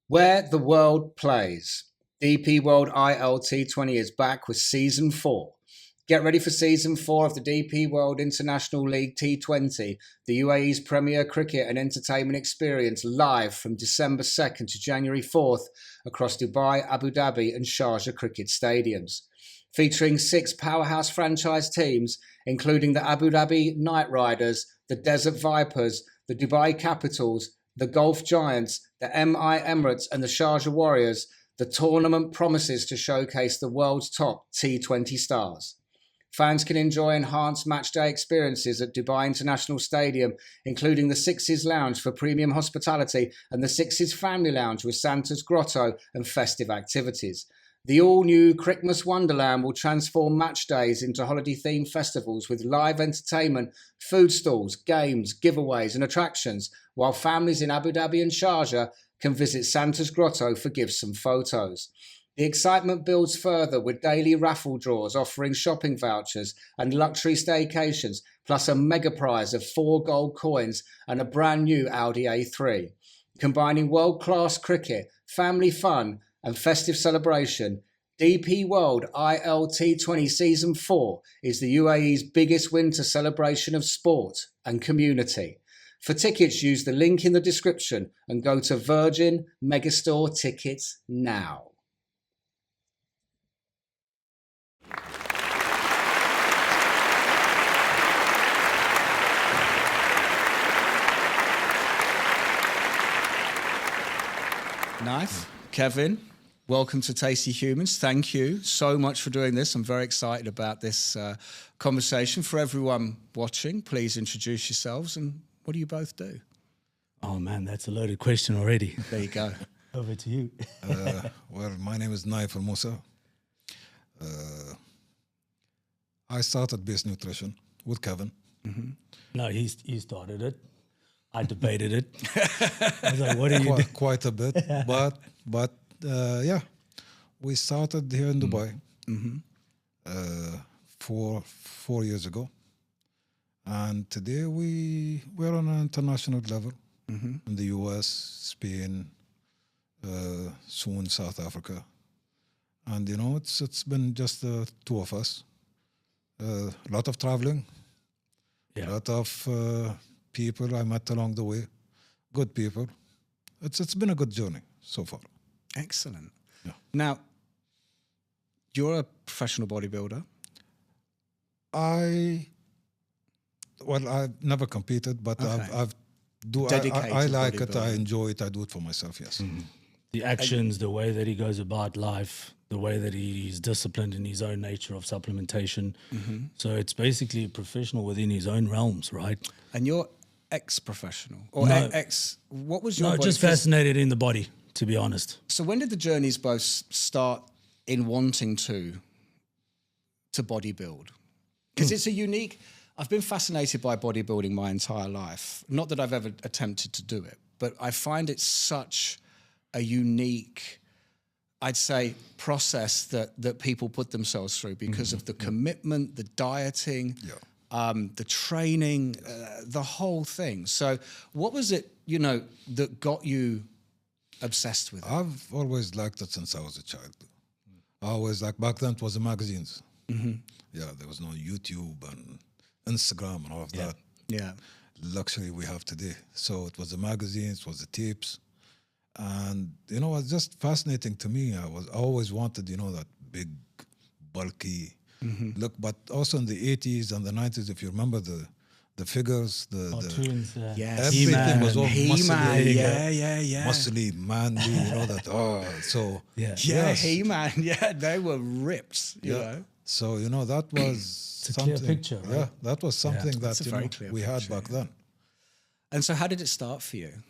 Where the World Plays. DP World ILT20 is back with Season 4. Get ready for Season 4 of the DP World International League T20, the UAE's premier cricket and entertainment experience, live from December 2nd to January 4th across Dubai, Abu Dhabi and Sharjah cricket stadiums. Featuring 6 powerhouse franchise teams, including the Abu Dhabi Knight Riders, the Desert Vipers, the Dubai Capitals, the Gulf Giants, the MI Emirates and the Sharjah Warriors, the tournament promises to showcase the world's top T20 stars. Fans can enjoy enhanced matchday experiences at Dubai International Stadium, including the Sixes Lounge for premium hospitality and the Sixes Family Lounge with Santa's Grotto and festive activities. The all-new Christmas Wonderland will transform match days into holiday-themed festivals with live entertainment, food stalls, games, giveaways and attractions, while families in Abu Dhabi and Sharjah can visit Santa's Grotto for gifts and photos. The excitement builds further with daily raffle draws offering shopping vouchers and luxury staycations, plus a mega prize of 4 gold coins and a brand new Audi A3. Combining world-class cricket, family fun and festive celebration, DP World ILT20 Season 4 is the UAE's biggest winter celebration of sport and community. For tickets, use the link in the description and go to Virgin Megastore Tickets now. Nayef, Kevin, welcome to Tasty Humans. Thank you so much for doing this. I'm very excited about this conversation. For everyone watching, please introduce yourselves and what do you both do? Oh man, that's a loaded question already. There you go. Over to you. Well, my name is Nayef and Moosa. I started Bace Nutrition with Kevin. Mm-hmm. No, he started it. I debated it. I was like, what are you doing? Quite a bit, but yeah, we started here in Dubai 4 years ago, and today we're on an international level in the US, Spain, soon South Africa, and you know it's been just the two of us. A lot of traveling, a lot of people I met along the way, good people. It's been a good journey so far. Excellent. Yeah. Now, you're a professional bodybuilder. I've never competed, but Okay. I like it. I bodybuilder. enjoy it. I do it for myself. Yes. The actions, the way that he goes about life, the way that he's disciplined in his own nature of supplementation. So it's basically a professional within his own realms, right? And you're ex-professional or No. what was your No, body? just fascinated in the body, to be honest. So when did the journeys both start in wanting to bodybuild? Because it's a unique, I've been fascinated by bodybuilding my entire life. Not that I've ever attempted to do it, but I find it such a unique, I'd say, process that people put themselves through because of the commitment, the dieting, the training, the whole thing. So what was it, that got you obsessed with it? I've always liked it since I was a child. I always like back then it was the magazines. Yeah, there was no YouTube and Instagram and all of that Yeah. luxury we have today. So it was the magazines, it was the tapes. And, it was just fascinating to me. I always wanted, that big, bulky look. But also in the 80s and the 90s, if you remember the figures, the Cartoons, Yes. everything He-Man. was all He-Man, muscly, yeah. muscly, manly, so Yeah. Yeah, yes. He-Man, yeah, they were ripped, you know. So, that was It's a something. clear picture, right? Yeah, that was something That's that a very clear we had picture, back then. And so how did it start for you?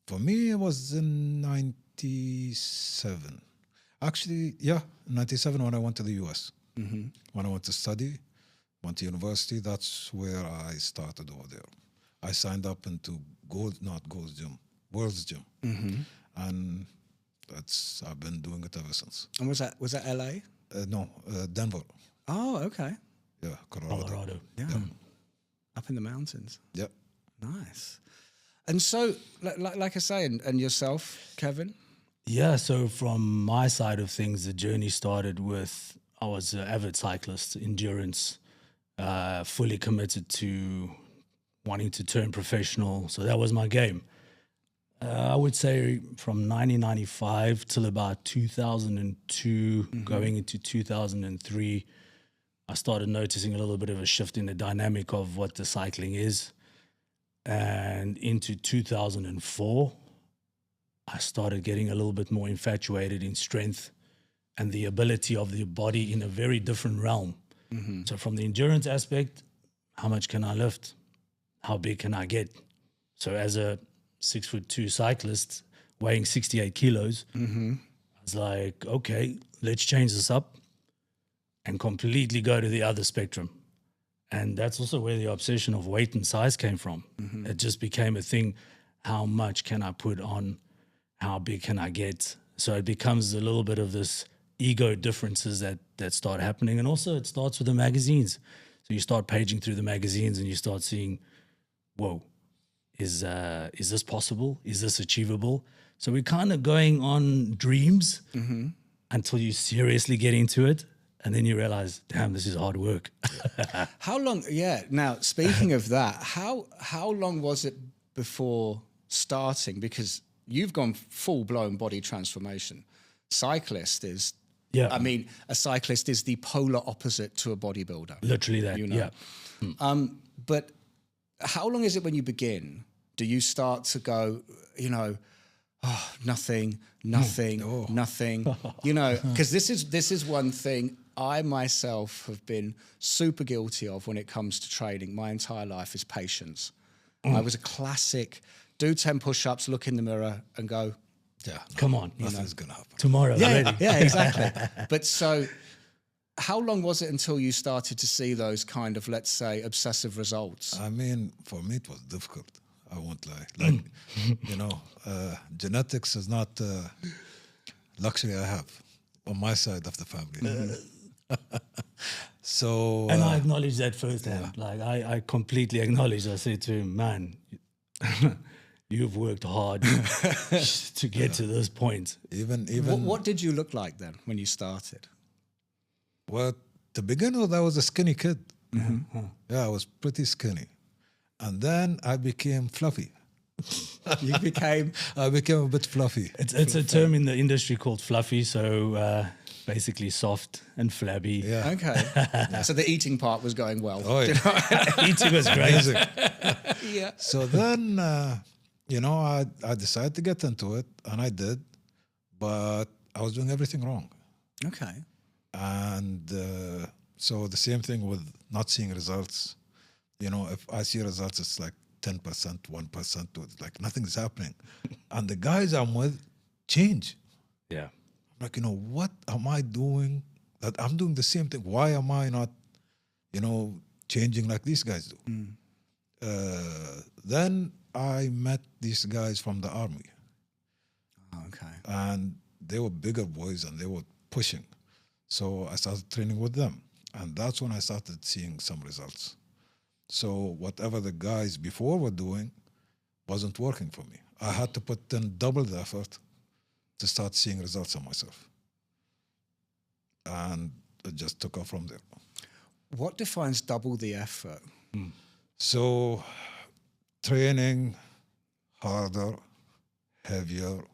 For me, it was in 97. Actually, yeah, 97 when I went to the US. When I went to study, went to university, that's where I started over there. I signed up into World's Gym. And I've been doing it ever since. And was that LA? No, Denver. Oh, okay. Yeah, Colorado. Yeah. Up in the mountains. Yeah. Nice. And so, like I say, and yourself, Kevin? Yeah, so from my side of things, the journey started with I was an avid cyclist, endurance, fully committed to wanting to turn professional. So that was my game. I would say from 1995 till about 2002, going into 2003, I started noticing a little bit of a shift in the dynamic of what the cycling is. And into 2004, I started getting a little bit more infatuated in strength and the ability of the body in a very different realm. So from the endurance aspect, how much can I lift? How big can I get? So as a 6'2" cyclist weighing 68 kilos, I was like, okay, let's change this up and completely go to the other spectrum. And that's also where the obsession of weight and size came from. It just became a thing. How much can I put on? How big can I get? So it becomes a little bit of this ego differences that start happening. And also it starts with the magazines. So you start paging through the magazines and you start seeing, whoa, is this possible? Is this achievable? So we're kind of going on dreams until you seriously get into it. And then you realize, damn, this is hard work. How long? Yeah. Now, speaking of that, how long was it before starting? Because you've gone full blown body transformation. Cyclist is, I mean, a cyclist is the polar opposite to a bodybuilder. Literally that. You know? Yeah. But how long is it when you begin? Do you start to go, you know, oh, nothing, you know, because this is one thing I myself have been super guilty of when it comes to training. My entire life is patience. I was a classic, do 10 push-ups, look in the mirror and go, Yeah, come on, nothing's gonna happen tomorrow. Yeah, yeah, exactly. But so how long was it until you started to see those kind of, let's say, obsessive results? I mean, for me it was difficult. I won't lie. Like, you know, genetics is not luxury I have on my side of the family. So, and I acknowledge that firsthand. Like I completely acknowledge. I say to him, man, you've worked hard to get to this point. even What did you look like then when you started? well, to begin with, I was a skinny kid. Yeah, I was pretty skinny, and then I became fluffy. You became I became a bit fluffy. It's a term in the industry called fluffy. So basically soft and flabby. Yeah. okay. So the eating part was going well. Oh, yeah. Eating was great. Amazing. Yeah. So then, you know, I decided to get into it, and I did, but I was doing everything wrong. Okay. And so the same thing with not seeing results. You know, if I see results, it's like 10%, 1%, it's like nothing's happening. And the guys I'm with change. Yeah. I'm like, you know, what am I doing? That I'm doing the same thing. Why am I not, you know, changing like these guys do? Then I met these guys from the army. Okay. And they were bigger boys and they were pushing. So I started training with them. And that's when I started seeing some results. So whatever the guys before were doing wasn't working for me. I had to put in double the effort to start seeing results on myself. And it just took off from there. What defines double the effort? So training harder, heavier,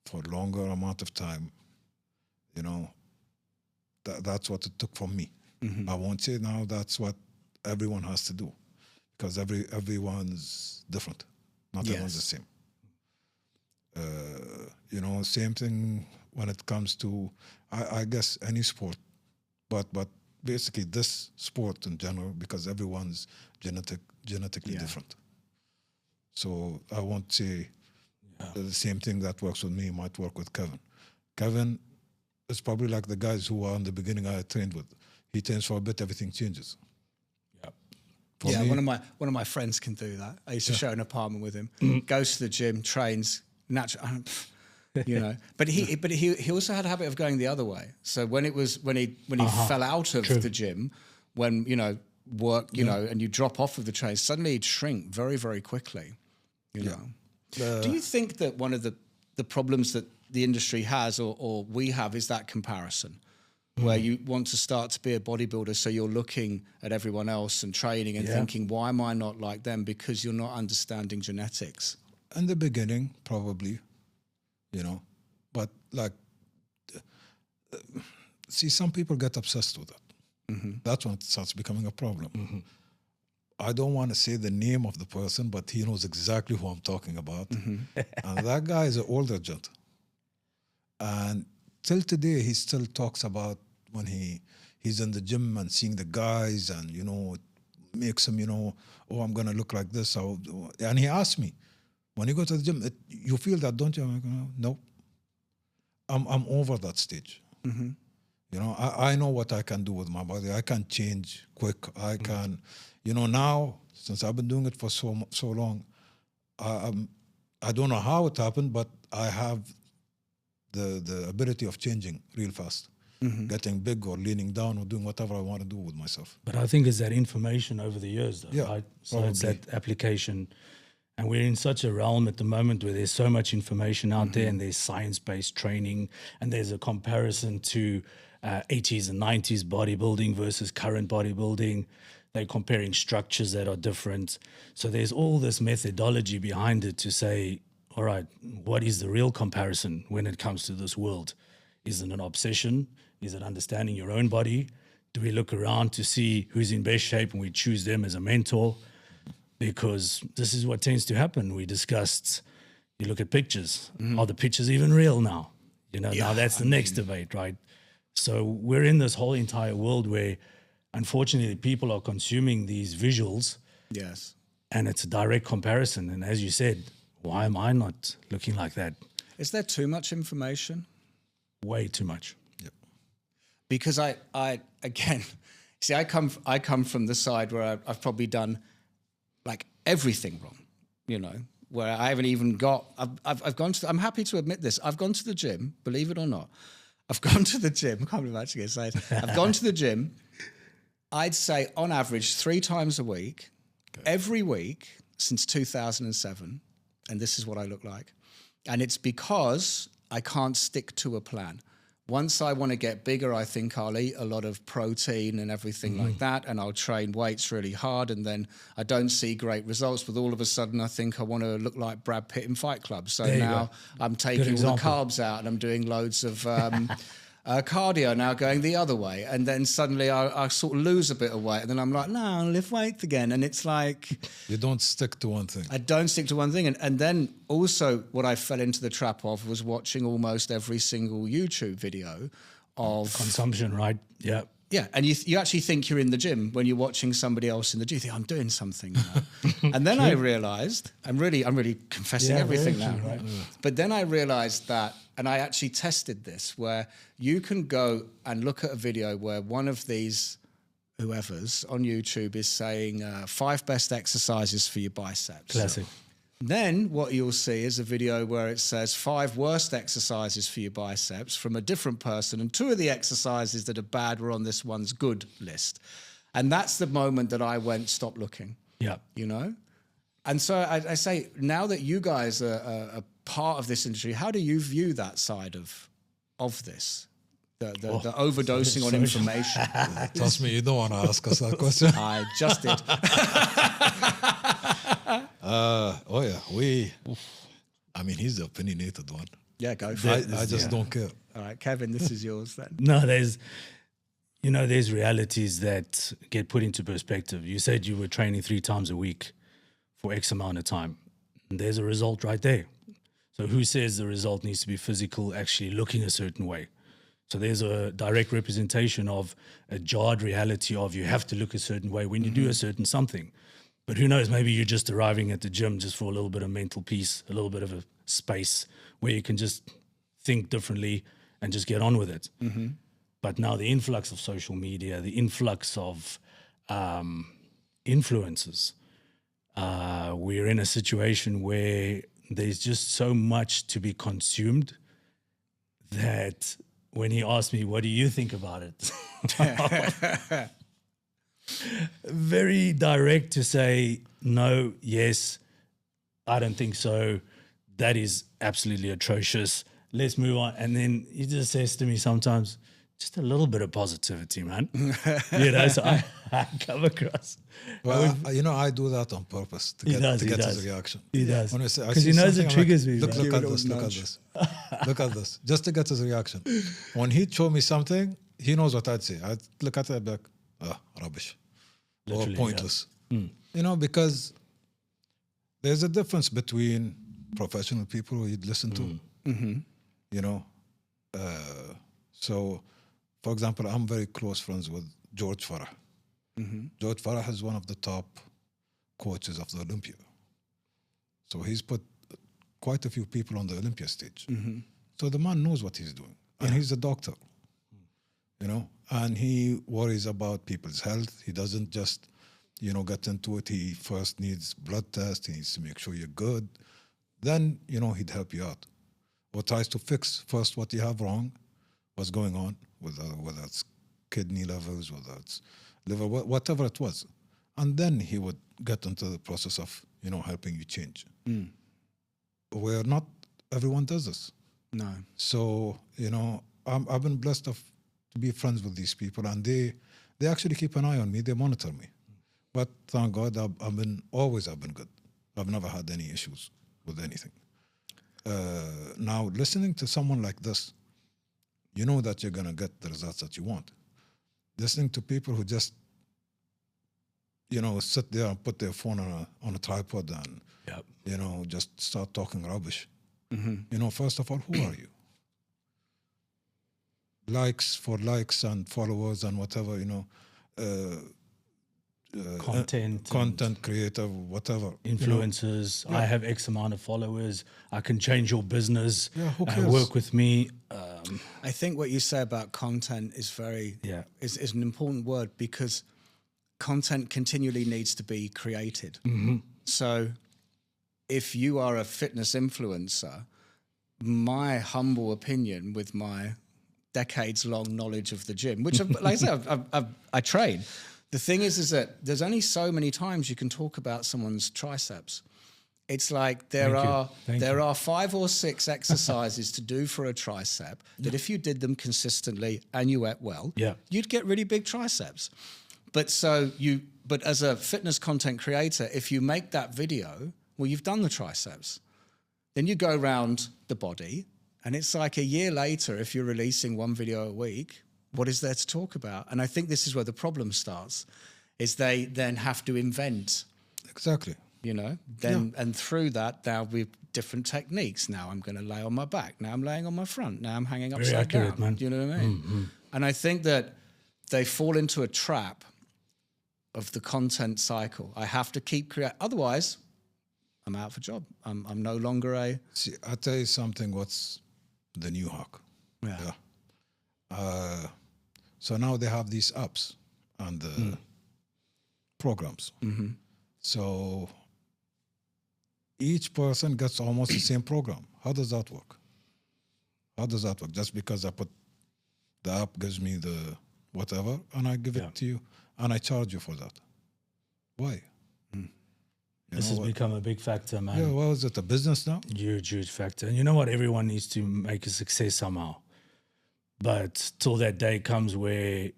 for a longer amount of time, you know, that's what it took from me. I won't say now that's what everyone has to do, because everyone's different. Not everyone's the same. You know, same thing when it comes to, I guess, any sport, but basically this sport in general, because everyone's genetically different. So I won't say the same thing that works with me might work with Kevin. Kevin is probably like the guys who are in the beginning I trained with. He trains for a bit, everything changes. Yeah, one of my friends can do that. I used to share an apartment with him. Goes to the gym, trains, natural, you know. But he also had a habit of going the other way. So when he fell out of the gym, when you know work, you know, and you drop off of the train, suddenly he'd shrink very, very quickly. You know. Do you think that one of the the problems that the industry has or we have is that comparison where you want to start to be a bodybuilder. So you're looking at everyone else and training and thinking, why am I not like them? Because you're not understanding genetics. In the beginning, probably, you know, but like, see, some people get obsessed with it. That's when it starts becoming a problem. I don't want to say the name of the person, but he knows exactly who I'm talking about. And that guy is an older gent. And till today, he still talks about when he's in the gym and seeing the guys and, you know, it makes him, you know, oh, I'm going to look like this. And he asked me, when you go to the gym, you feel that, don't you? I'm like, no. I'm over that stage. You know, I know what I can do with my body. I can change quick. I can, you know, now, since I've been doing it for so long, I don't know how it happened, but I have the ability of changing real fast, getting big or leaning down or doing whatever I want to do with myself. But I think it's that information over the years, though, right? So probably. it's that application. And we're in such a realm at the moment where there's so much information out there, and there's science-based training, and there's a comparison to 80s and 90s bodybuilding versus current bodybuilding. They're comparing structures that are different. So there's all this methodology behind it to say, all right, what is the real comparison when it comes to this world? Is it an obsession? Is it understanding your own body? Do we look around to see who's in best shape and we choose them as a mentor? Because this is what tends to happen. We discussed, you look at pictures. Are the pictures even real now? You know, now that's the next debate, right? So we're in this whole entire world where, unfortunately, people are consuming these visuals. Yes. And it's a direct comparison. And as you said, why am I not looking like that? Is there too much information? Way too much. Yep. Because I again, see, I come from the side where I've probably done like everything wrong, you know, where I haven't even got, I've gone to, I'm happy to admit this, I've gone to the gym, believe it or not. I've gone to the gym, I can't believe I'm actually going to say it. I've gone to the gym, I'd say on average 3 times a week, every week since 2007, and this is what I look like. And it's because I can't stick to a plan. Once I want to get bigger, I think I'll eat a lot of protein and everything like that, and I'll train weights really hard, and then I don't see great results, but all of a sudden I think I want to look like Brad Pitt in Fight Club. So now I'm taking all the carbs out and I'm doing loads of cardio now going the other way. And then suddenly I sort of lose a bit of weight, and then I'm like, no, I'll lift weights again. And it's like... You don't stick to one thing. I don't stick to one thing. And then also what I fell into the trap of was watching almost every single YouTube video of... Consumption, right? Yeah. Yeah, and you actually think you're in the gym when you're watching somebody else in the gym. You think, I'm doing something now. And then I realized, I'm really confessing everything now, right? But then I realized that, and I actually tested this, where you can go and look at a video where one of these whoever's on YouTube is saying 5 best exercises for your biceps. Classic. Then what you'll see is a video where it says 5 worst exercises for your biceps from a different person, and 2 of the exercises that are bad were on this one's good list. And that's the moment that I went, stop looking. Yeah. You know? And so I say, now that you guys are a part of this industry, how do you view that side of this? The overdosing on information. Trust me, you don't want to ask us that question. I just did. Oh yeah, I mean, he's the opinionated one. Yeah, go for it. I just don't care. All right, Kevin, this is yours then. No, there's realities that get put into perspective. You said you were training 3 times a week for X amount of time. And there's a result right there. So who says the result needs to be physical, actually looking a certain way? So there's a direct representation of a jarred reality of you have to look a certain way when you do a certain something. But who knows, maybe you're just arriving at the gym just for a little bit of mental peace, a little bit of a space where you can just think differently and just get on with it. But now the influx of social media, the influx of influencers, we're in a situation where there's just so much to be consumed that when he asked me, what do you think about it? Very direct to say, no, yes, I don't think so, that is absolutely atrocious. Let's move on. And then he just says to me sometimes, just a little bit of positivity, man. So I come across. Well, I do that on purpose to get his reaction. He does. When I say, Because he knows it triggers me. Look at this, look at this. Look at this. Just to get his reaction. When he'd show me something, he knows what I'd say. I'd look at it and be like, rubbish. Literally, or pointless. Yeah. Because there's a difference between professional people who you'd listen to. So, for example, I'm very close friends with George Farah. George Farah is one of the top coaches of the Olympia. So he's put quite a few people on the Olympia stage. So the man knows what he's doing. And he's a doctor, and he worries about people's health. He doesn't just, get into it. He first needs blood tests. He needs to make sure you're good. Then, he'd help you out. Or tries to fix first what you have wrong, what's going on, whether it's kidney levels, whether it's liver, whatever it was. And then he would get into the process of, helping you change. Where not everyone does this. No. So, I've been blessed to be friends with these people, and they actually keep an eye on me. They monitor me. But thank God, I've been good. I've never had any issues with anything. Now, listening to someone like this, you know that you're going to get the results that you want. Listening to people who just, sit there and put their phone on a tripod and, just start talking rubbish. First of all, who are you? Likes and followers and whatever, content creator, whatever. Influencers. I have X amount of followers. I can change your business. Who cares? Work with me. I think what you say about content is is an important word, because content continually needs to be created. So if you are a fitness influencer, my humble opinion with my decades-long knowledge of the gym, which, like I said, I train. The thing is that there's only so many times you can talk about someone's triceps. It's like there are 5 or 6 exercises to do for a tricep that if you did them consistently and you ate well, you'd get really big triceps. But as a fitness content creator, if you make that video, well, you've done the triceps. Then you go around the body, and it's like a year later, if you're releasing one video a week, what is there to talk about? And I think this is where the problem starts, is they then have to invent. Exactly. And through that, there'll be different techniques. Now I'm going to lay on my back. Now I'm laying on my front. Now I'm hanging upside down. Man. Do you know what I mean? And I think that they fall into a trap of the content cycle. I have to keep creating. Otherwise, I'm out of a job. I'm no longer a... See, I'll tell you something, what's the new hack. So now they have these apps and programs. So each person gets almost the same program. How does that work? Just because I put the app gives me the whatever and I give it to you and I charge you for that. Why? This has become a big factor, man. Yeah, well, is it a business now? Huge factor. And you know what? Everyone needs to make a success somehow. But till that day comes where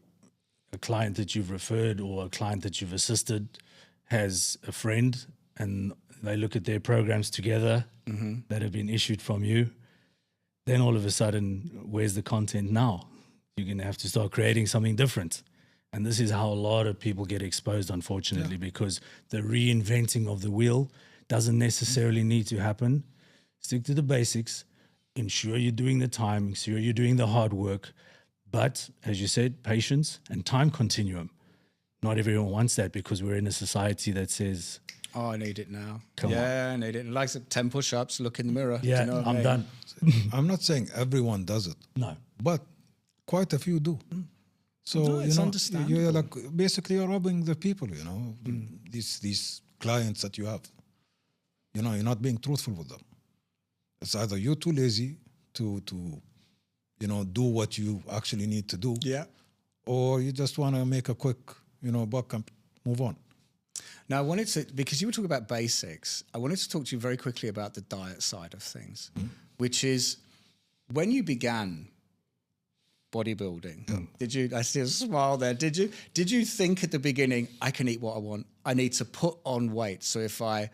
a client that you've referred or a client that you've assisted has a friend and they look at their programs together that have been issued from you, then all of a sudden, where's the content now? You're going to have to start creating something different. And this is how a lot of people get exposed, unfortunately, because the reinventing of the wheel doesn't necessarily need to happen. Stick to the basics. Ensure you're doing the time. Ensure you're doing the hard work. But, as you said, patience and time continuum. Not everyone wants that because we're in a society that says... Oh, I need it now. Come on. I need it. Like 10 push-ups, look in the mirror. Yeah, Do you know what I I'm mean? done. I'm not saying everyone does it. No. But quite a few do. So, No, it's understandable. you're like, basically you're robbing the people, these clients that you have. You're not being truthful with them. It's either you're too lazy to do what you actually need to do. Yeah. Or you just want to make a quick, buck and move on. Now, I wanted to, because you were talking about basics, I wanted to talk to you very quickly about the diet side of things, which is when you began bodybuilding, did you, I see a smile there, did you think at the beginning, I can eat what I want, I need to put on weight, so if I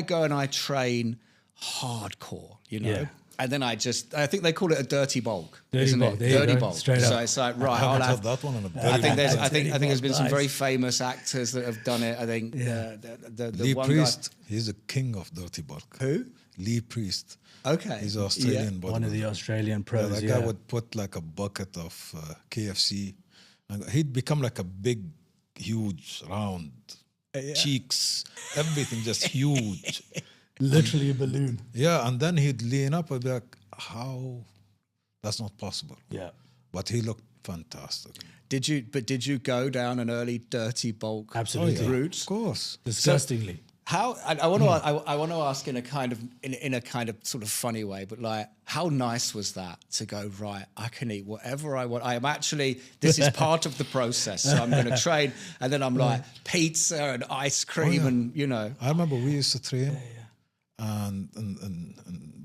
go and I train hardcore, you know, and then I think they call it a dirty bulk, isn't it? Dirty bulk. Straight so up. it's like, right, I I'll haven't have had that one. I think there's been some very famous actors that have done it. I think the Lee one Priest, he's the king of dirty bulk. Who? Lee Priest. Okay. He's Australian bodybuilder. One of the Australian pros. That guy would put like a bucket of KFC, and he'd become like a big, huge, round, cheeks, everything just huge. Literally a balloon. Yeah, and then he'd lean up and be like, how? That's not possible. Yeah. But he looked fantastic. Did you go down an early dirty bulk Absolutely. route? Of course. Disgustingly. How I want to ask in a kind of sort of funny way, but like, how nice was that to go, right, I can eat whatever I want. I am actually, this is part of the process. So I'm going to train, and then I'm like pizza and ice cream and, you know. I remember we used to train and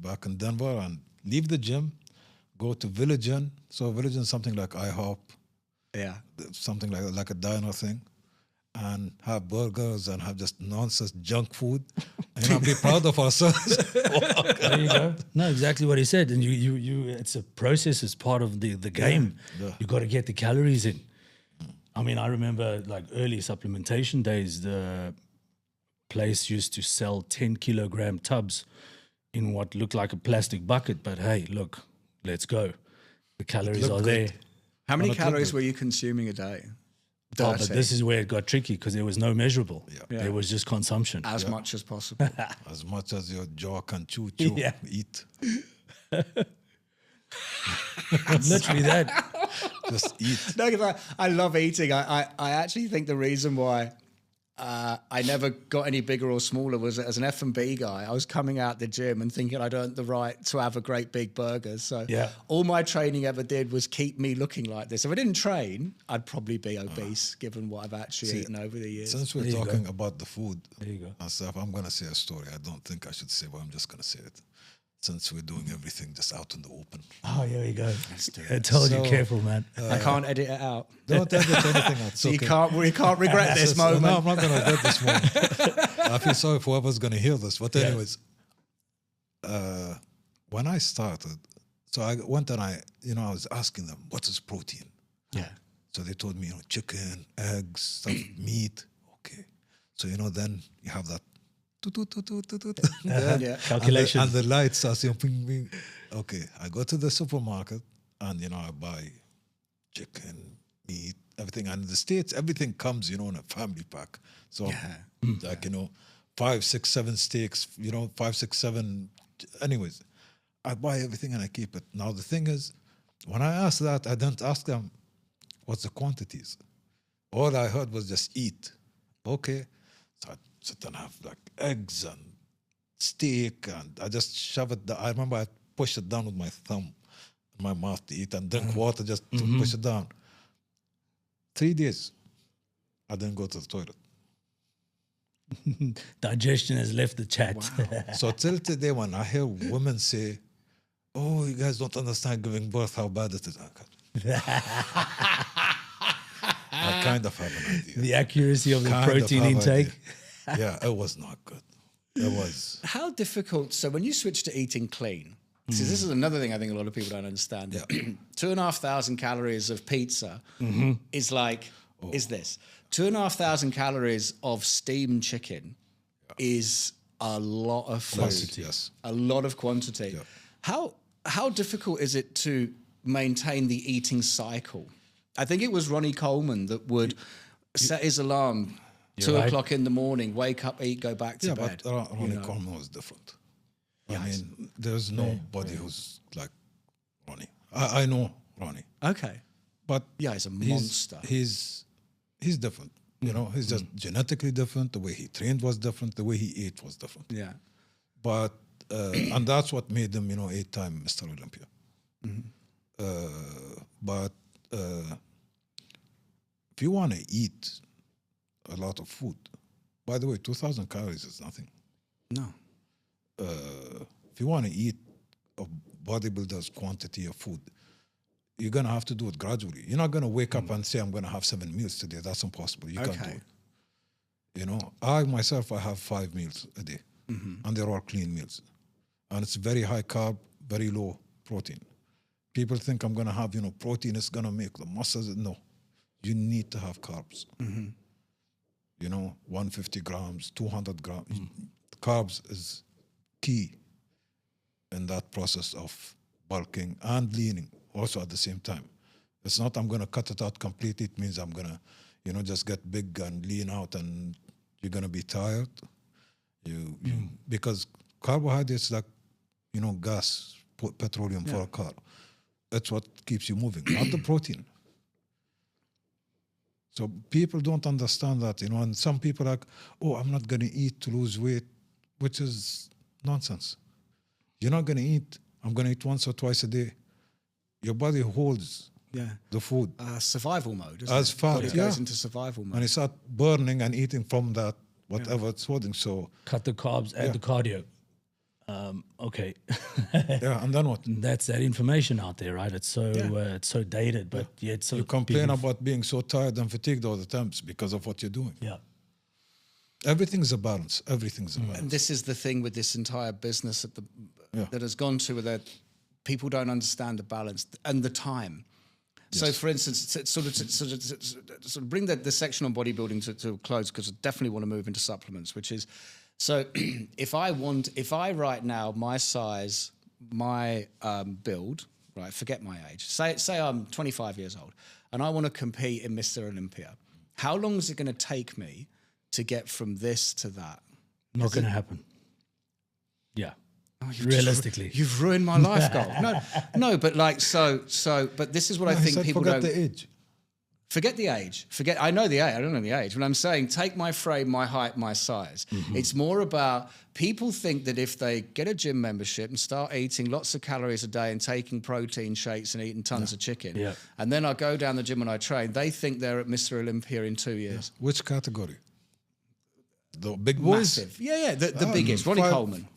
back in Denver and leave the gym, go to Village Inn. So Village Inn is something like IHOP. Yeah. Something like a diner thing. And have burgers and have just nonsense junk food, and be proud of ourselves. There you go. No, exactly what he said. And you it's a process, it's part of the game. Yeah. You got to get the calories in. I mean, I remember like early supplementation days, the place used to sell 10-kilogram tubs in what looked like a plastic bucket. But hey, look, let's go. The calories are there. How many calories were you consuming a day? Oh, but this is where it got tricky because there was no measurable. Yeah. There was just consumption. As much as possible. As much as your jaw can chew, eat. Literally that. Just eat. No, because I love eating. I actually think the reason why I never got any bigger or smaller was as an F&B guy, I was coming out the gym and thinking I'd earned the right to have a great big burger. So all my training ever did was keep me looking like this. If I didn't train, I'd probably be obese given what I've actually eaten over the years. Since we're talking about the food you go. and stuff, I'm going to say a story. I don't think I should say, but I'm just going to say it. Since we're doing everything just out in the open. Oh, here we go. I told you, careful, man. I can't edit it out. Don't edit anything out. So you can't regret this moment. No, I'm not going to regret this moment. I feel sorry for whoever's going to hear this. But anyways, when I started, so I went and I was asking them, what is protein? Yeah. So they told me, chicken, eggs, stuff, meat. Okay. So, then you have that. Calculation. And the lights are saying, ping, ping. Okay, I go to the supermarket and, I buy chicken, meat, everything. And in the States, everything comes, in a family pack. So, 5, 6, 7 steaks, 5, 6, 7. Anyways, I buy everything and I keep it. Now, the thing is, when I asked that, I didn't ask them, what's the quantities? All I heard was just eat. Okay. So I sit and have like eggs and steak, and I just shove it down. I remember I pushed it down with my thumb in my mouth to eat and drink water just to push it down. 3 days, I didn't go to the toilet. Digestion has left the chat. Wow. So till today, when I hear women say, "Oh, you guys don't understand giving birth, how bad it is," I kind of have an idea. The accuracy of the Kind of protein have intake. idea. Yeah, it was not good. It was. How difficult? So when you switch to eating clean, see, this is another thing I think a lot of people don't understand. Yeah. 2,500 calories of pizza is like, is this 2,500 calories of steamed chicken is a lot of food. Quantity, yes. A lot of quantity. Yeah. How difficult is it to maintain the eating cycle? I think it was Ronnie Coleman that would set his alarm 2 o'clock in the morning, wake up, eat, go back to bed. But Ronnie Coleman was different. I mean, there's nobody who's like Ronnie. I know Ronnie. Okay. But he's a monster. He's different. He's just genetically different. The way he trained was different. The way he ate was different. Yeah. But and that's what made him, 8-time Mr. Olympia. But if you want to eat a lot of food, By the way, 2,000 calories is nothing. No. If you want to eat a bodybuilder's quantity of food, you're going to have to do it gradually. You're not going to wake up and say, I'm going to have 7 meals today. That's impossible. You can't do it. You know, I myself, I have 5 meals a day, and they're all clean meals. And it's very high carb, very low protein. People think I'm going to have, protein is going to make the muscles. No, you need to have carbs. 150 grams, 200 grams. Carbs is key in that process of bulking and leaning also at the same time. It's not I'm going to cut it out completely. It means I'm going to, just get big and lean out and you're going to be tired. Because carbohydrates like, gas, petroleum for a car. That's what keeps you moving, not the protein. So people don't understand that, and some people are like, oh, I'm not going to eat to lose weight, which is nonsense. You're not going to eat. I'm going to eat once or twice a day. Your body holds the food. Survival mode, as fat. Body goes into survival mode. And it starts burning and eating from that, whatever it's holding. So cut the carbs, add the cardio. Okay. And then what? That's that information out there, right? It's so dated, but yet so you complain about being so tired and fatigued all the time because of what you're doing. Yeah. Everything's a balance. Everything's a balance. And this is the thing with this entire business that has gone to that people don't understand the balance and the time. Yes. So, for instance, sort of bring the section on bodybuilding to a close, because I definitely want to move into supplements, which is, so if I right now, my size, my build, right, forget my age, say I'm 25 years old and I want to compete in Mr. Olympia, how long is it going to take me to get from this to that? Not going to happen. Yeah. Oh, realistically, you've ruined my life goal. No, but but this is what I think people don't. Forget the age. Forget the age. I know the age. I don't know the age. But I'm saying take my frame, my height, my size. It's more about people think that if they get a gym membership and start eating lots of calories a day and taking protein shakes and eating tons of chicken, and then I go down the gym and I train, they think they're at Mr. Olympia in 2 years. Yeah. Which category? The big boys? Massive. Yeah, the biggest. Ronnie Coleman.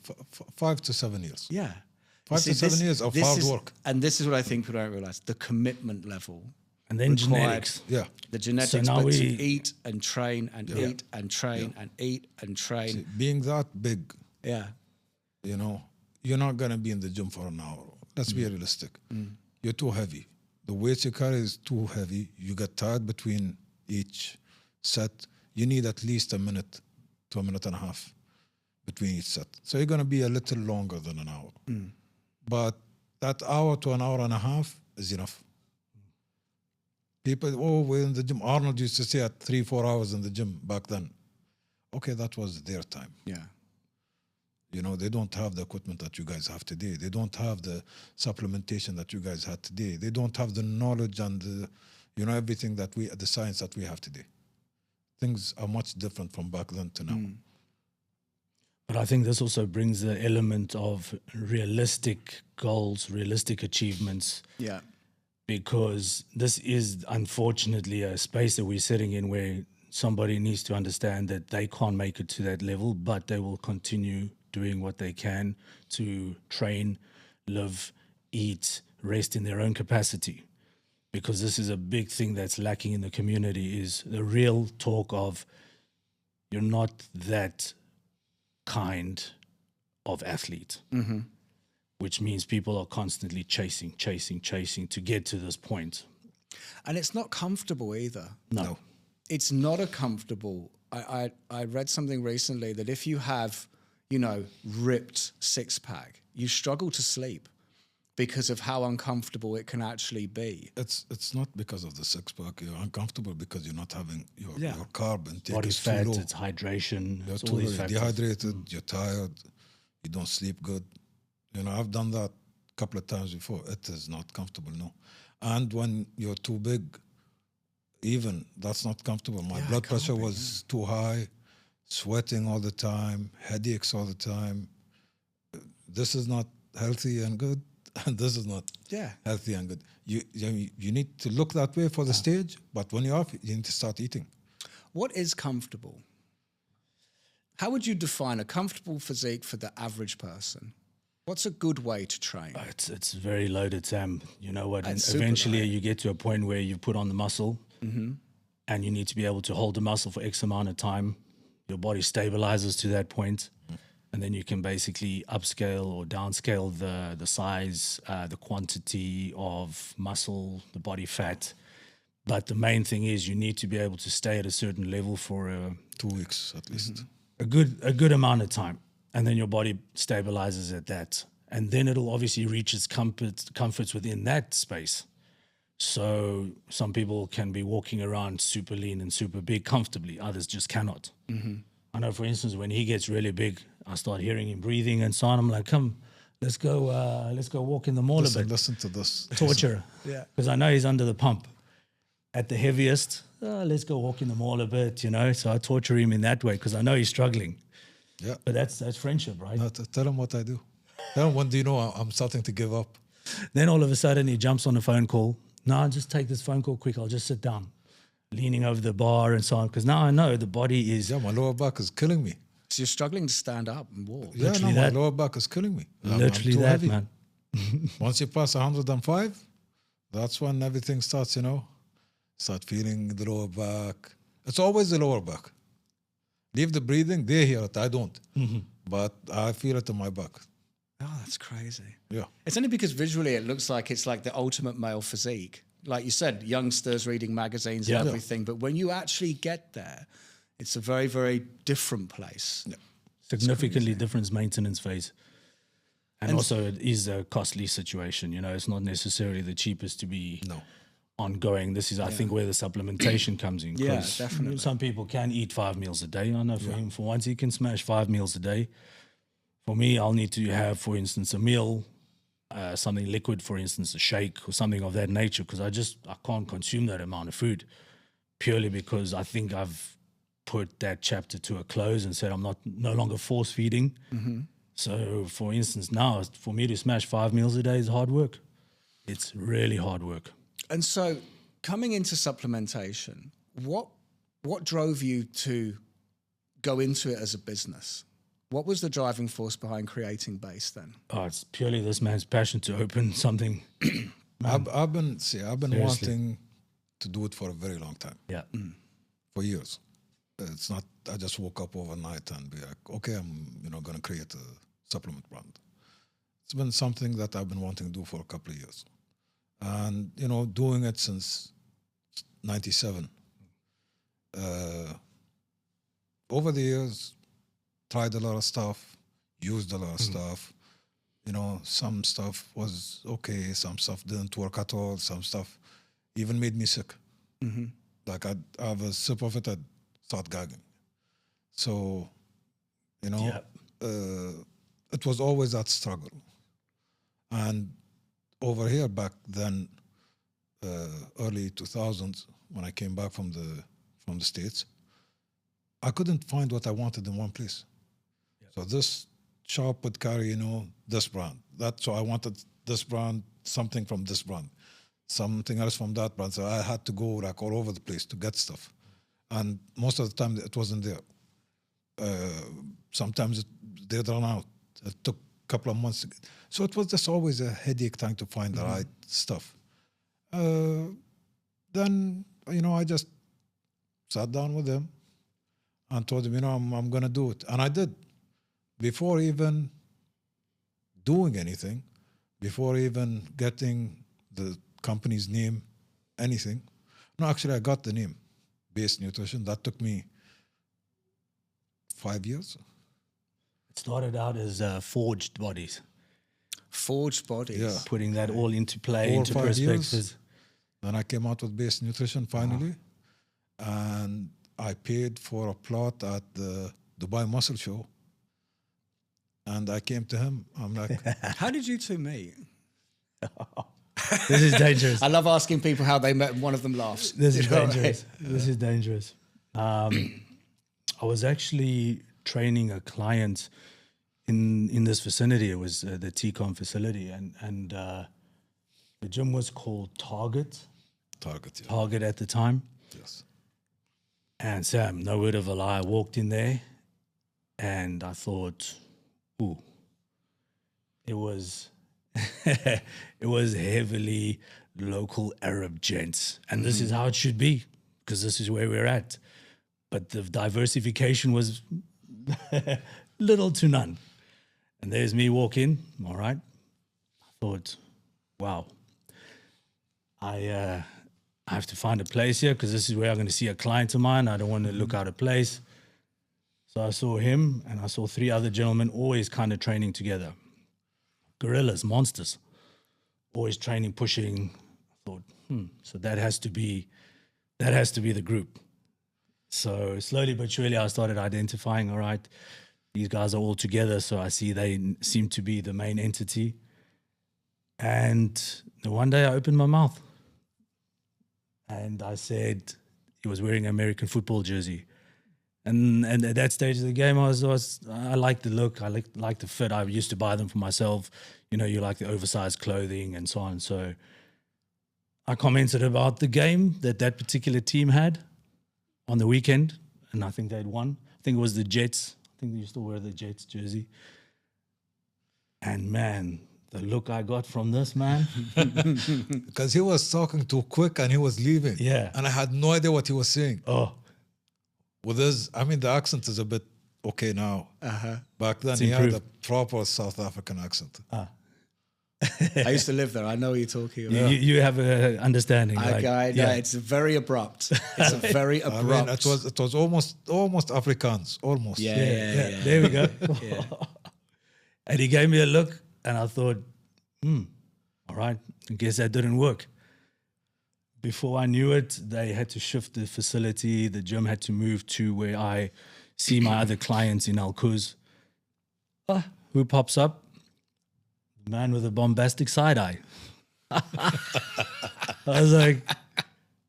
5 to 7 years. Yeah. 5 to 7 years of hard work. And this is what I think people don't realize, the commitment level. And then genetics. Yeah. The genetics, so now to eat and train and eat and train and eat and train. See, being that big, you're not going to be in the gym for an hour. Let's be realistic. You're too heavy. The weight you carry is too heavy. You get tired between each set. You need at least a minute to a minute and a half between each set. So you're going to be a little longer than an hour. But that hour to an hour and a half is enough. People, we're in the gym. Arnold used to stay at 3-4 hours in the gym back then. Okay, that was their time. Yeah. They don't have the equipment that you guys have today. They don't have the supplementation that you guys had today. They don't have the knowledge and the, everything the science that we have today. Things are much different from back then to now. But I think this also brings the element of realistic goals, realistic achievements. Yeah. Because this is unfortunately a space that we're sitting in where somebody needs to understand that they can't make it to that level, but they will continue doing what they can to train, live, eat, rest in their own capacity. Because this is a big thing that's lacking in the community, is the real talk of you're not that kind of athlete. Which means people are constantly chasing to get to this point. And it's not comfortable either. No. It's not a comfortable. I read something recently that if you have, ripped six-pack, you struggle to sleep because of how uncomfortable it can actually be. It's not because of the six-pack. You're uncomfortable because you're not having your carb intake. Body is fat, too low. it's hydration. You're it's too all these factors. dehydrated, you're tired, you don't sleep good. I've done that a couple of times before. It is not comfortable, no. And when you're too big, even that's not comfortable. My blood pressure was too high, sweating all the time, headaches all the time. This is not healthy and good, and this is not healthy and good. You need to look that way for the stage, but when you're off, you need to start eating. What is comfortable? How would you define a comfortable physique for the average person? What's a good way to train? It's very loaded, Sam. You know what? And Super eventually loaded. you get to a point where you put on the muscle and you need to be able to hold the muscle for X amount of time. Your body stabilizes to that point, and then you can basically upscale or downscale the size, the quantity of muscle, the body fat. But the main thing is you need to be able to stay at a certain level for 2 weeks at least. a good amount of time, and then your body stabilizes at that, and then it'll obviously reach its comforts within that space. So some people can be walking around super lean and super big comfortably, others just cannot. I know, for instance, when he gets really big, I start hearing him breathing and so on. I'm like, come, let's go walk in the mall a bit. Listen to this. Torture. Yeah. Because I know he's under the pump. At the heaviest, let's go walk in the mall a bit, you know. So I torture him in that way because I know he's struggling. Yeah. But that's friendship, right? No, tell him what I do. Tell him when do you know I'm starting to give up. Then all of a sudden he jumps on a phone call. No, just take this phone call quick. I'll just sit down, leaning over the bar and so on. Because now I know the body is Yeah, my lower back is killing me. So you're struggling to stand up and walk. Yeah, Literally no, that. my lower back is killing me. literally too that, heavy. man. Once you pass 105, that's when everything starts, you know. Start feeling the lower back. It's always the lower back. Leave the breathing, they hear it, I don't. But I feel it in my back. Oh, that's crazy. Yeah. It's only because visually it looks like it's like the ultimate male physique. Like you said, youngsters reading magazines and Yeah. everything. But when you actually get there, it's a very, very different place. Yeah. Significantly different maintenance phase. And also it is a costly situation. You know, it's not necessarily the cheapest to be ongoing. This is, I think, where the supplementation comes in. Yeah, 'Cause definitely. Some people can eat 5 meals a day. I know for him, for once, he can smash 5 meals a day. For me, I'll need to have, for instance, a meal, something liquid, for instance, a shake or something of that nature, because I can't consume that amount of food purely because I think I've put that chapter to a close and said I'm no longer force feeding. So, for instance, now for me to smash 5 meals a day is hard work. It's really hard work. And so coming into supplementation, what drove you to go into it as a business? What was the driving force behind creating Bace then? Oh, it's purely this man's passion to open something. I've been Seriously. wanting to do it for a very long time, Yeah. for years. It's not, I just woke up overnight and be like, okay, I'm going to create a supplement brand. It's been something that I've been wanting to do for a couple of years. And, doing it since 97. Over the years, tried a lot of stuff, used a lot of stuff. Some stuff was okay, some stuff didn't work at all, some stuff even made me sick. Like I'd have a sip of it, I'd start gagging. So, it was always that struggle. And over here back then, early 2000s, when I came back from the States, I couldn't find what I wanted in one place. So this shop would carry, this brand. So I wanted this brand, something from this brand, something else from that brand. So I had to go like all over the place to get stuff. And most of the time it wasn't there. Sometimes they'd run out. It took a couple of months. So it was just always a headache trying to find the right stuff. Then, I just sat down with him and told him, I'm going to do it. And I did. Before even doing anything, before even getting the company's name, anything. No, actually, I got the name, Bace Nutrition. That took me 5 years. It started out as forged bodies. Forged bodies. Yeah. Putting that all into play, 4 or into 5 perspective. years. Then I came out with Bace Nutrition finally. And I paid for a plot at the Dubai Muscle Show. And I came to him. I'm like, How did you two meet? This is dangerous. I love asking people how they met and one of them laughs. This is You know what I mean? dangerous. This is dangerous. I was actually training a client in this vicinity. It was the TCOM facility, and the gym was called Target at the time. Yes. And Sam, no word of a lie, I walked in there, And I thought, ooh, it was it was heavily local Arab gents. And this is how it should be, because this is where we're at. But the diversification was little to none. And there's me walk in, all right. I thought, wow, I have to find a place here, because this is where I'm going to see a client of mine. I don't want to look out of place. So I saw him, and I saw 3 other gentlemen always kind of training together. Gorillas, monsters, always training, pushing. I thought, so that has to be the group. So slowly but surely I started identifying, all right, these guys are all together, so I see they seem to be the main entity. And one day I opened my mouth and I said, he was wearing an American football jersey. And at that stage of the game, I liked the look, I liked the fit. I used to buy them for myself. You know, you like the oversized clothing and so on. So I commented about the game that particular team had on the weekend, and I think they'd won. I think it was the Jets. I think they used to wear the Jets jersey. And man, the look I got from this man. Because he was talking too quick and he was leaving. Yeah. And I had no idea what he was saying. Oh. With his, I mean, the accent is a bit okay now. Back then, It's he improved. had a proper South African accent. I used to live there. I know what you're talking about. You have an understanding. It's very abrupt. It's a very abrupt. I mean, it was almost Afrikaans, almost. Yeah. There we go. And he gave me a look, and I thought, all right, I guess that didn't work. Before I knew it, they had to shift the facility. The gym had to move to where I see my other clients in Al Quoz. Who pops up? The man with a bombastic side eye. I was like,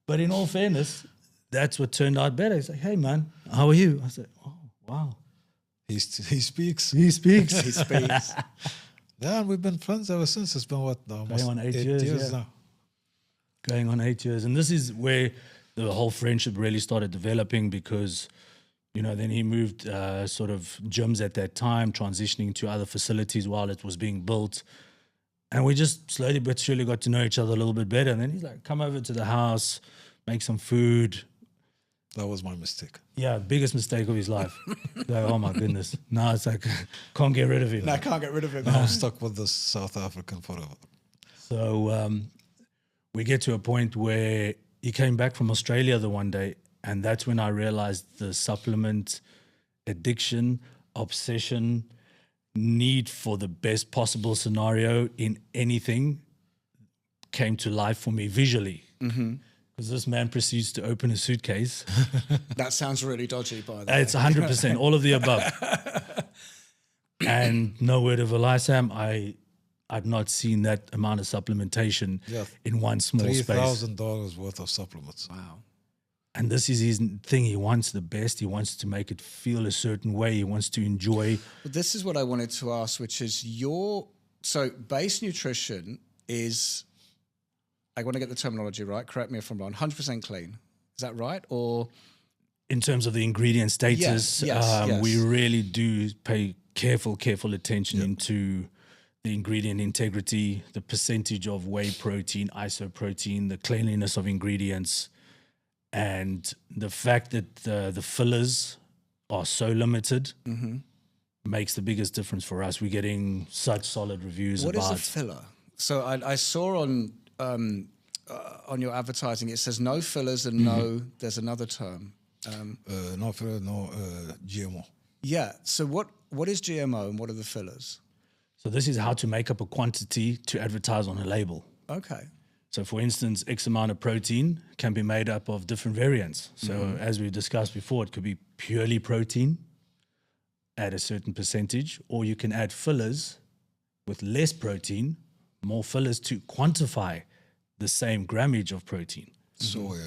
but in all fairness, that's what turned out better. He's like, hey, man, how are you? I said, oh, wow. He speaks. He speaks. He speaks. Yeah, and we've been friends ever since. It's been what, almost Going on 8 years now. Going on 8 years. And this is where the whole friendship really started developing, because, you know, then he moved sort of gyms at that time, transitioning to other facilities while it was being built. And we just slowly but surely got to know each other a little bit better. And then he's like, come over to the house, make some food. That was my mistake. Yeah, biggest mistake of his life. Like, oh my goodness. Now it's like, can't get rid of him. No, I can't get rid of him. I'm stuck with the South African forever. So we get to a point where he came back from Australia the one day, and that's when I realized the supplement addiction, obsession, need for the best possible scenario in anything came to life for me visually. Because this man proceeds to open a suitcase. That sounds really dodgy, by the way. It's 100%, all of the above. And no word of a lie, Sam, I've not seen that amount of supplementation in one small space. $3,000 worth of supplements. Wow. And this is his thing. He wants the best. He wants to make it feel a certain way. He wants to enjoy. Well, this is what I wanted to ask, which is so Bace Nutrition is, I want to get the terminology right, correct me if I'm wrong, 100% clean. Is that right? Or In terms of the ingredient status, yes. we really do pay careful attention into the ingredient integrity, the percentage of whey protein, isoprotein, the cleanliness of ingredients, and the fact that the fillers are so limited makes the biggest difference for us. We're getting such solid reviews what about... is a filler? So I saw on your advertising, it says no fillers and no, there's another term. No filler, no GMO. Yeah. So what is GMO and what are the fillers? So this is how to make up a quantity to advertise on a label. Okay. So for instance, X amount of protein can be made up of different variants. So as we discussed before, it could be purely protein at a certain percentage, or you can add fillers with less protein, more fillers to quantify the same grammage of protein. Soya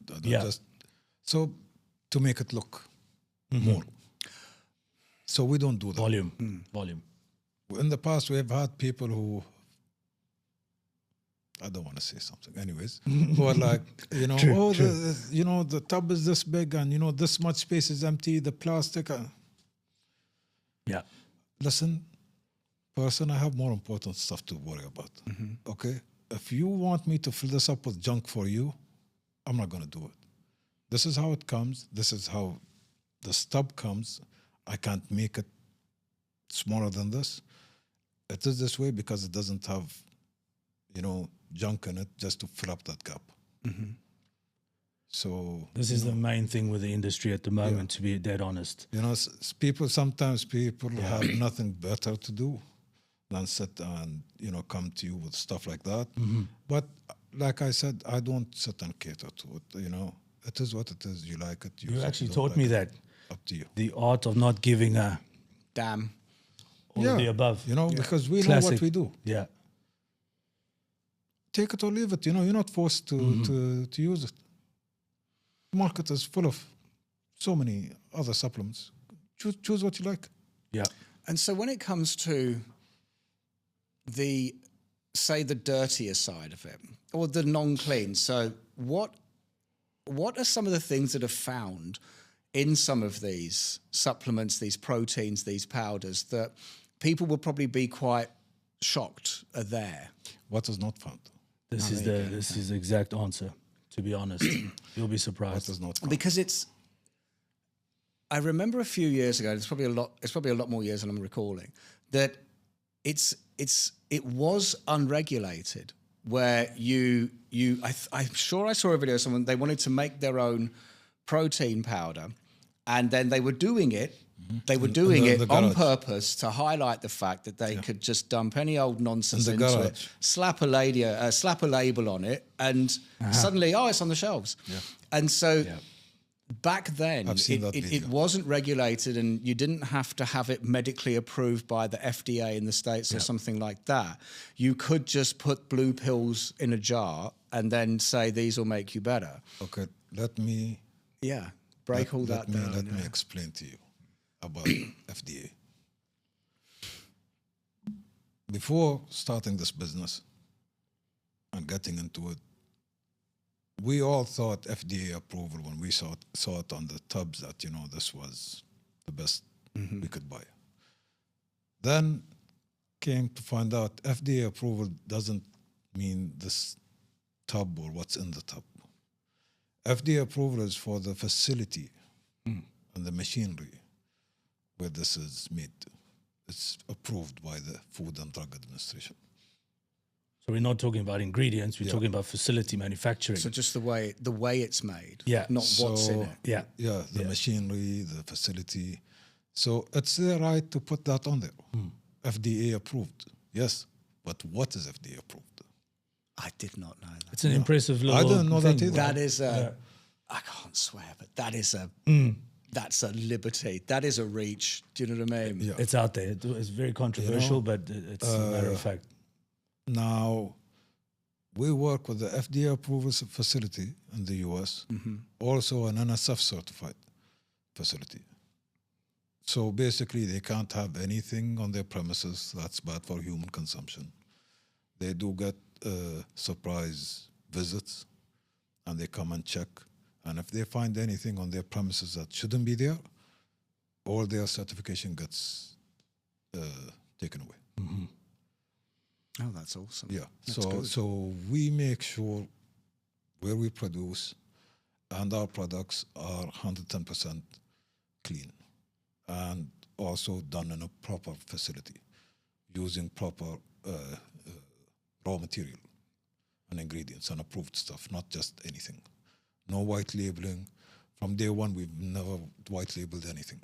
and Yeah. so to make it look more. So we don't do that. Volume. In the past, we have had people who, I don't want to say something, anyways, who are like, True. the tub is this big and, this much space is empty, the plastic. Yeah. Listen, person, I have more important stuff to worry about. Okay? If you want me to fill this up with junk for you, I'm not going to do it. This is how it comes. This is how the stub comes. I can't make it smaller than this. It is this way because it doesn't have, junk in it just to fill up that gap. So this is the main thing with the industry at the moment, to be dead honest. Sometimes people have nothing better to do than sit and, come to you with stuff like that. But like I said, I don't sit and cater to it, It is what it is. You like it. You actually taught me that. Up to you. The art of not giving a damn. All of the above. Because we Classic. know what we do. Yeah. Take it or leave it. You're not forced to use it. The market is full of so many other supplements. Choose what you like. Yeah. And so when it comes to the dirtier side of it, or the non-clean, so what are some of the things that are found in some of these supplements, these proteins, these powders, that people will probably be quite shocked are there? What is not found? This is the exact answer, to be honest. You'll be surprised. What is not found? Because I remember a few years ago, it's probably a lot more years than I'm recalling, that it was unregulated, where I'm sure I saw a video of someone, they wanted to make their own protein powder, and then they were doing it. They were doing it on purpose to highlight the fact that they could just dump any old nonsense into it, slap a label on it, and suddenly, it's on the shelves. Yeah. And so back then, it wasn't regulated, and you didn't have to have it medically approved by the FDA in the States or something like that. You could just put blue pills in a jar and then say, these will make you better. Okay, let me... break all that down. Let me explain to you about FDA. Before starting this business and getting into it, we all thought FDA approval when we saw it on the tubs that, this was the best we could buy. Then came to find out FDA approval doesn't mean this tub or what's in the tub. FDA approval is for the facility and the machinery where this is made. It's approved by the Food and Drug Administration. So we're not talking about ingredients, we're talking about facility manufacturing. So just the way it's made, not so, what's in it. The machinery, the facility. So it's their right to put that on there. FDA approved, yes. But what is FDA approved? I did not know that. It's an impressive little I didn't know thing. that either. That is I can't swear, but that is that's a liberty. That is a reach. Do you know what I mean? Yeah. It's out there. It's very controversial, but it's a matter of fact. Now, we work with the FDA approval facility in the US, also an NSF certified facility. So basically, they can't have anything on their premises that's bad for human consumption. They do get surprise visits, and they come and check. And if they find anything on their premises that shouldn't be there, all their certification gets taken away. Oh, that's awesome. Yeah. That's so we make sure where we produce and our products are 110% clean and also done in a proper facility using proper raw material and ingredients and approved stuff, not just anything. No white labeling. From day one, we've never white labeled anything.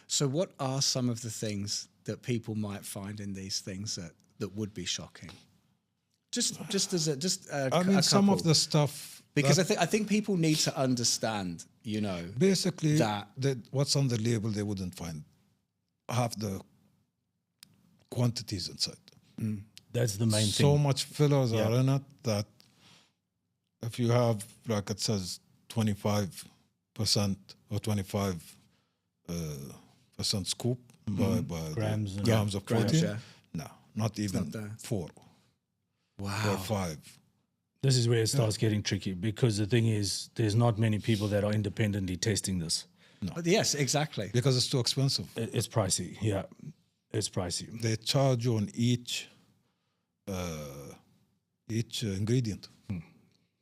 So what are some of the things that people might find in these things that would be shocking? Just a some couple. of the stuff, because I think people need to understand, basically that what's on the label they wouldn't find half the quantities inside. That's the main thing. So much fillers are in it that if you have, like it says, 25% or 25% scoop by grams of protein, no, not even 4. Wow. Or 5. This is where it starts getting tricky, because the thing is, there's not many people that are independently testing this. No. Yes, exactly. Because it's too expensive. It's pricey. Yeah, it's pricey. They charge you on each ingredient.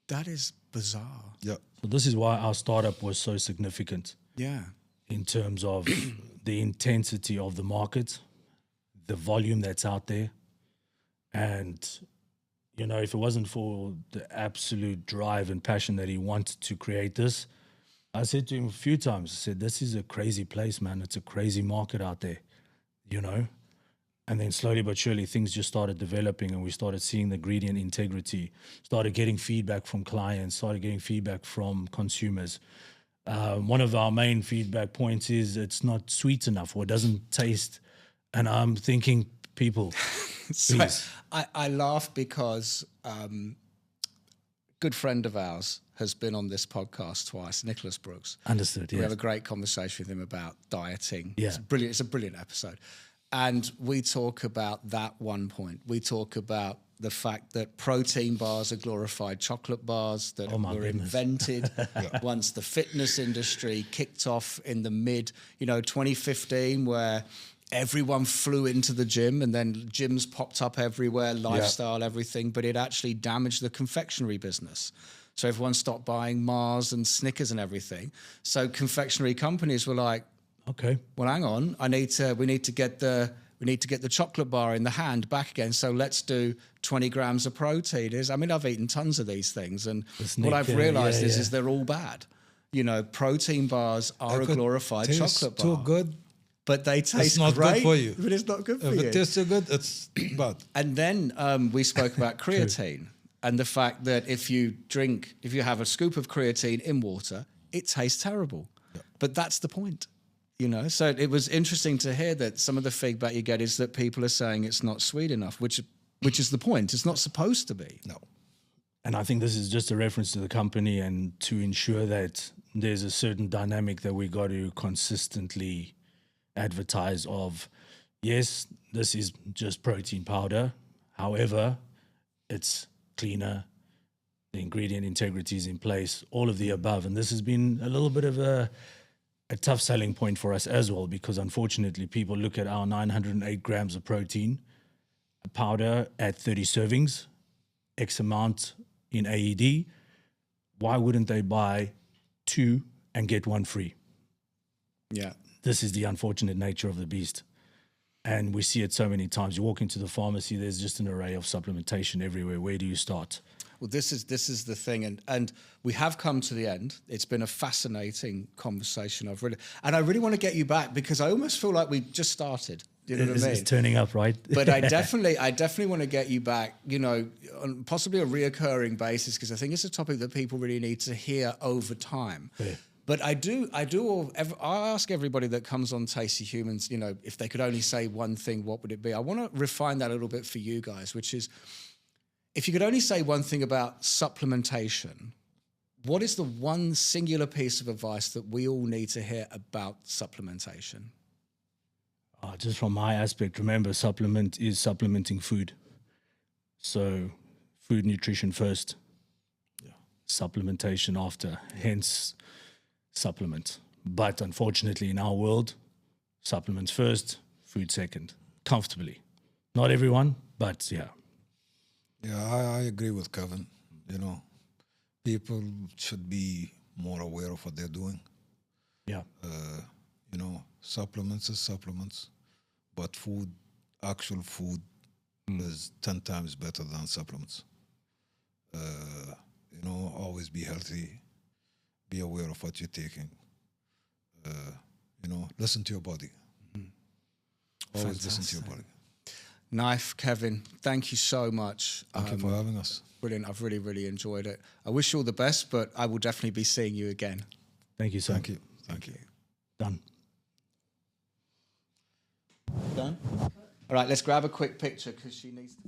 That is bizarre. Yeah. So this is why our startup was so significant Yeah. in terms of the intensity of the market, the volume that's out there. And, you know, if it wasn't for the absolute drive and passion that he wanted to create this, I said to him a few times, I said, this is a crazy place, man. It's a crazy market out there, you know? And then slowly but surely things just started developing, and we started seeing the ingredient integrity, started getting feedback from clients, started getting feedback from consumers. One of our main feedback points is it's not sweet enough or it doesn't taste. And I'm thinking, people, So please. I laugh because good friend of ours has been on this podcast twice, Nicholas Brooks. Understood, We yes. have a great conversation with him about dieting. Yeah. It's a brilliant episode. And we talk about that one point. We talk about the fact that protein bars are glorified chocolate bars that were invented once the fitness industry kicked off in the mid, 2015, where everyone flew into the gym and then gyms popped up everywhere, lifestyle, everything, but it actually damaged the confectionery business. So everyone stopped buying Mars and Snickers and everything. So confectionery companies were like, Okay. well, hang on, we need to get the chocolate bar in the hand back again. So let's do 20 grams of protein. I've eaten tons of these things, and what I've realized is they're all bad. Protein bars are a glorified chocolate bar. Too good. But they taste not great. good for you. But it's not good for If you. it tastes too good, it's bad. And then we spoke about creatine and the fact that if you have a scoop of creatine in water, it tastes terrible. Yeah. But that's the point. So it was interesting to hear that some of the feedback you get is that people are saying it's not sweet enough, which is the point. It's not supposed to be. No. And I think this is just a reference to the company and to ensure that there's a certain dynamic that we got to consistently advertise of, yes, this is just protein powder. However, it's cleaner. The ingredient integrity is in place, all of the above. And this has been a little bit of a tough selling point for us as well, because unfortunately people look at our 908 grams of protein powder at 30 servings, X amount in AED. Why wouldn't they buy 2 and get 1 free? Yeah. This is the unfortunate nature of the beast. And we see it so many times. You walk into the pharmacy, there's just an array of supplementation everywhere. Where do you start? Well, this is the thing, and we have come to the end. It's been a fascinating conversation. I really want to get you back, because I almost feel like we just started. You know what I mean? It's turning up, right? But I definitely want to get you back, on possibly a reoccurring basis, because I think it's a topic that people really need to hear over time. Yeah. But I ask everybody that comes on Tasty Humans, if they could only say one thing, what would it be? I want to refine that a little bit for you guys, which is, if you could only say one thing about supplementation, what is the one singular piece of advice that we all need to hear about supplementation? Just from my aspect, remember, supplement is supplementing food. So food nutrition first, supplementation after, hence supplement. But unfortunately in our world, supplements first, food second, comfortably. Not everyone, but yeah. Yeah, I agree with Kevin. People should be more aware of what they're doing. Yeah. Supplements is supplements, but actual food is 10 times better than supplements. Always be healthy, be aware of what you're taking. Listen to your body. Always listen to your body. Nayef, Kevin, thank you so much. Thank you for having us. Brilliant. I've really, really enjoyed it. I wish you all the best, but I will definitely be seeing you again. Thank you, sir. Thank you. Thank you. Done. Done? All right, let's grab a quick picture, because she needs to...